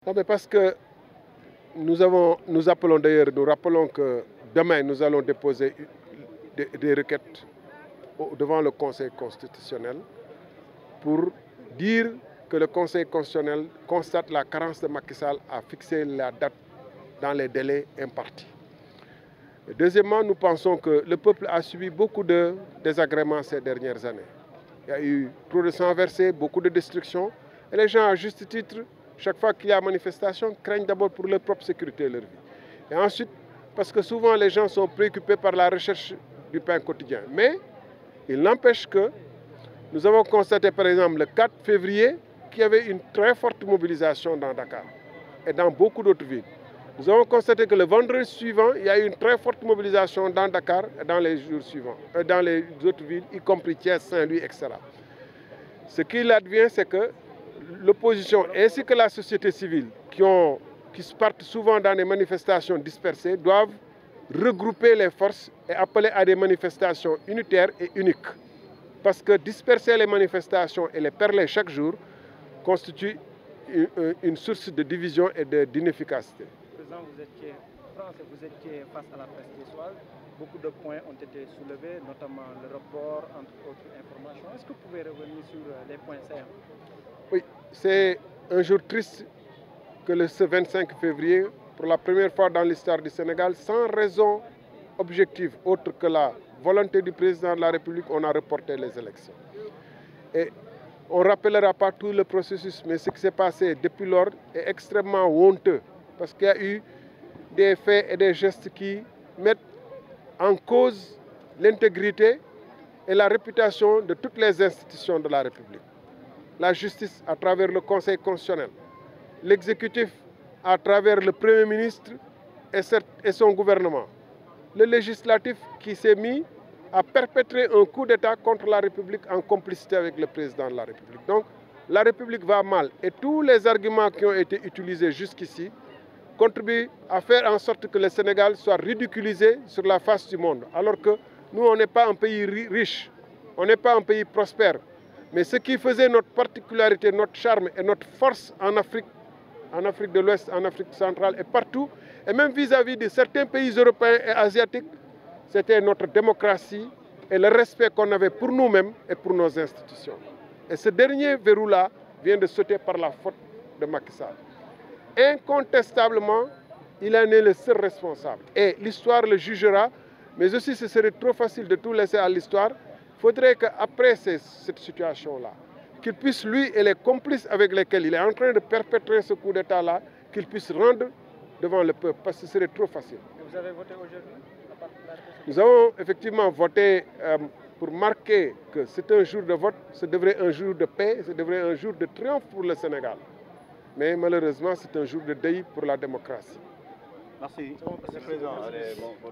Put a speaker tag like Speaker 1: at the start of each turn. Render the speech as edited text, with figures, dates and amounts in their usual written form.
Speaker 1: Non, mais parce que nous appelons d'ailleurs, nous rappelons que demain nous allons déposer des requêtes devant le Conseil constitutionnel pour dire que le Conseil constitutionnel constate la carence de Macky Sall à fixer la date dans les délais impartis. Et deuxièmement, nous pensons que le peuple a subi beaucoup de désagréments ces dernières années. Il y a eu trop de sang versé, beaucoup de destruction. Et les gens, à juste titre, chaque fois qu'il y a manifestation, craignent d'abord pour leur propre sécurité et leur vie. Et ensuite, parce que souvent les gens sont préoccupés par la recherche du pain quotidien. Mais il n'empêche que nous avons constaté par exemple le 4 février qu'il y avait une très forte mobilisation dans Dakar et dans beaucoup d'autres villes. Nous avons constaté que le vendredi suivant, il y a eu une très forte mobilisation dans Dakar et dans les jours suivants, dans les autres villes, y compris Thiès, Saint-Louis, etc. Ce qu'il advient, c'est que l'opposition ainsi que la société civile, qui partent souvent dans des manifestations dispersées, doivent regrouper les forces et appeler à des manifestations unitaires et uniques. Parce que disperser les manifestations et les perler chaque jour constitue une source de division et d'inefficacité.
Speaker 2: Président, vous étiez face à la presse ce soir. Beaucoup de points ont été soulevés, notamment le report, entre autres informations. Est-ce que vous pouvez revenir sur les points saillants?
Speaker 1: Oui, c'est un jour triste que ce 25 février, pour la première fois dans l'histoire du Sénégal, sans raison objective autre que la volonté du président de la République, on a reporté les élections. Et on ne rappellera pas tout le processus, mais ce qui s'est passé depuis lors est extrêmement honteux, parce qu'il y a eu des faits et des gestes qui mettent en cause l'intégrité et la réputation de toutes les institutions de la République. La justice à travers le Conseil constitutionnel, l'exécutif à travers le Premier ministre et son gouvernement, le législatif qui s'est mis à perpétrer un coup d'État contre la République en complicité avec le président de la République. Donc la République va mal et tous les arguments qui ont été utilisés jusqu'ici contribuent à faire en sorte que le Sénégal soit ridiculisé sur la face du monde. Alors que nous, on n'est pas un pays riche, on n'est pas un pays prospère. Mais ce qui faisait notre particularité, notre charme et notre force en Afrique de l'Ouest, en Afrique centrale et partout, et même vis-à-vis de certains pays européens et asiatiques, c'était notre démocratie et le respect qu'on avait pour nous-mêmes et pour nos institutions. Et ce dernier verrou-là vient de sauter par la faute de Macky Sall. Incontestablement, il en est le seul responsable. Et l'histoire le jugera, mais aussi ce serait trop facile de tout laisser à l'histoire. Il faudrait qu'après cette situation-là, qu'il puisse, lui et les complices avec lesquels il est en train de perpétrer ce coup d'État-là, qu'il puisse rendre devant le peuple, parce que ce serait trop facile.
Speaker 2: Et vous avez voté aujourd'hui?
Speaker 1: Nous avons effectivement voté pour marquer que c'est un jour de vote, ce devrait être un jour de paix, ce devrait être un jour de triomphe pour le Sénégal. Mais malheureusement, c'est un jour de deuil pour la démocratie.
Speaker 3: Merci. Président. Allez, bon.